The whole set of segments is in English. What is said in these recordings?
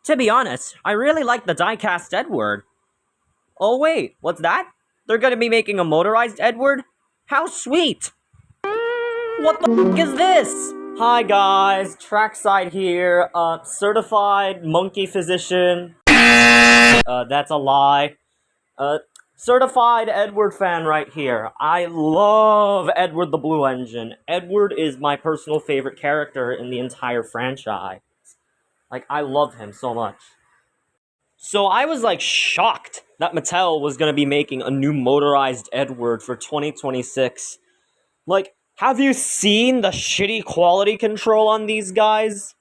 To be honest, I really like the die-cast Edward. Oh wait, what's that? They're gonna be making a motorized Edward? How sweet! What the f*** is this? Hi guys, Trackside here, certified monkey physician. That's a lie. Certified Edward fan right here. I love Edward the Blue Engine. Edward is my personal favorite character in the entire franchise. Like, I love him so much. So I was, like, shocked that Mattel was gonna be making a new motorized Edward for 2026. Like, have you seen the shitty quality control on these guys?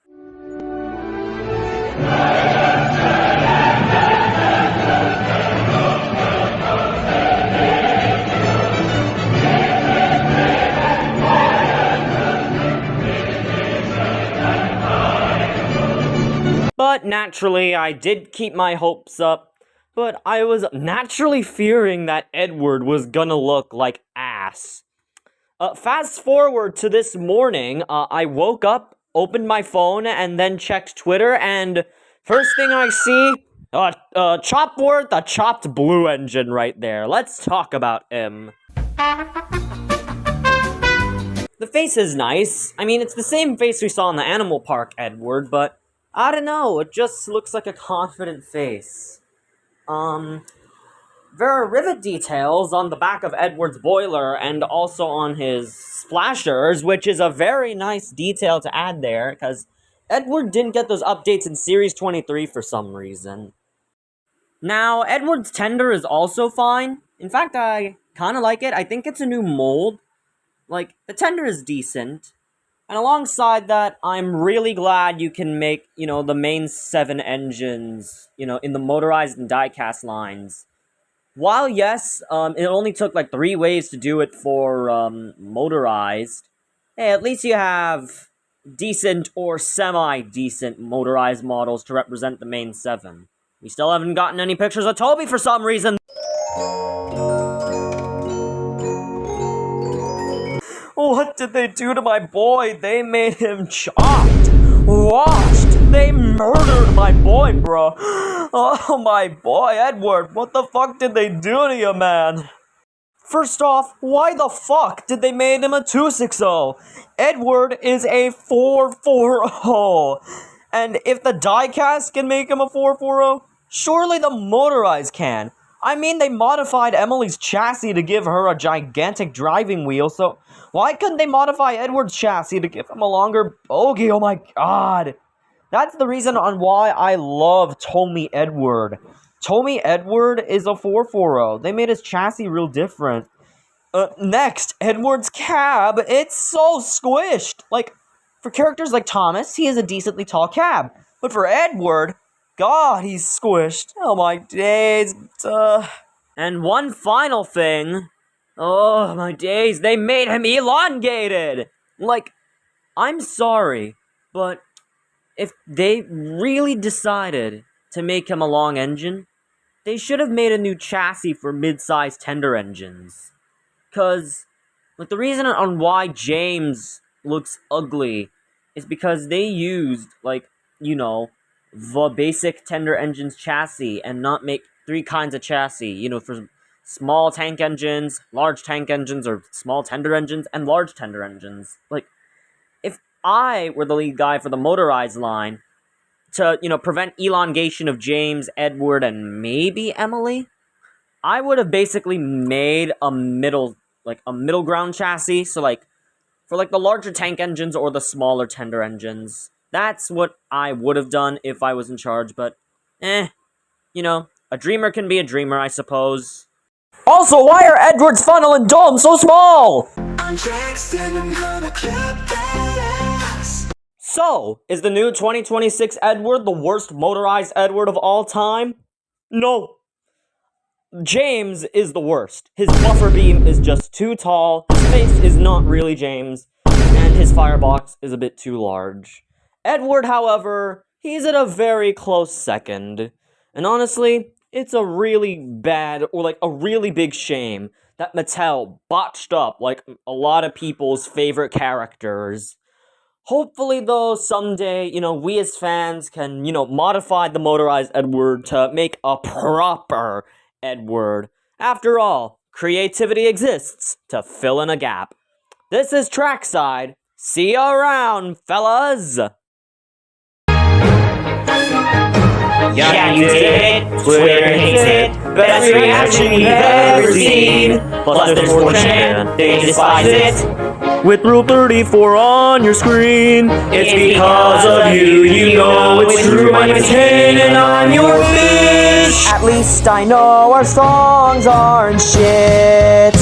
But naturally, I did keep my hopes up. But I was naturally fearing that Edward was gonna look like ass. Fast forward to this morning, I woke up, opened my phone, and then checked Twitter, and first thing I see, Chopworth, a chopped blue engine right there. Let's talk about him. The face is nice. I mean, it's the same face we saw in the Animal Park Edward, but I don't know, it just looks like a confident face. There are rivet details on the back of Edward's boiler and also on his splashers, which is a very nice detail to add there, because Edward didn't get those updates in Series 23 for some reason. Now, Edward's tender is also fine. In fact, I kind of like it. I think it's a new mold. Like, the tender is decent. And alongside that, I'm really glad you can make, the main 7 engines, in the motorized and die-cast lines. While, yes, it only took, 3 ways to do it for, motorized, hey, at least you have decent or semi-decent motorized models to represent the main 7. We still haven't gotten any pictures of Toby for some reason. What did they do to my boy? They made him chopped, washed. They murdered my boy, bro. Oh, my boy, Edward. What the fuck did they do to you, man? First off, why the fuck did they make him a 260? Edward is a 440. And if the diecast can make him a 440, surely the motorized can. I mean, they modified Emily's chassis to give her a gigantic driving wheel, so why couldn't they modify Edward's chassis to give him a longer bogey? Oh my god. That's the reason on why I love Tommy Edward. Tommy Edward is a 440. They made his chassis real different. Next, Edward's cab. It's so squished. Like, for characters like Thomas, he is a decently tall cab. But for Edward, God, he's squished. Oh my days. And one final thing. Oh my days, they made him elongated! Like, I'm sorry, but if they really decided to make him a long engine, they should have made a new chassis for mid-sized tender engines. Cause, the reason on why James looks ugly is because they used, the basic tender engine's chassis and not make 3 kinds of chassis, for small tank engines, large tank engines, or small tender engines, and large tender engines. Like, if I were the lead guy for the motorized line to, prevent elongation of James, Edward, and maybe Emily, I would have basically made a middle ground chassis, so, for, the larger tank engines or the smaller tender engines. That's what I would have done if I was in charge, but, a dreamer can be a dreamer, I suppose. Also, why are Edward's funnel and dome so small? So, is the new 2026 Edward the worst motorized Edward of all time? No. James is the worst. His buffer beam is just too tall, his face is not really James, and his firebox is a bit too large. Edward, however, he's at a very close second. And honestly, it's a really bad, or a really big shame that Mattel botched up, a lot of people's favorite characters. Hopefully, though, someday, we as fans can, modify the Motorized Edward to make a proper Edward. After all, creativity exists to fill in a gap. This is Trackside. See you around, fellas! Yeah, you did it. Twitter hates it. Best reaction we've ever seen. Plus there's 4chan, they despise it. With Rule 34 on your screen, It's because of you, you know it's true. My name is Kane and I'm your fish. at least I know our songs aren't shit.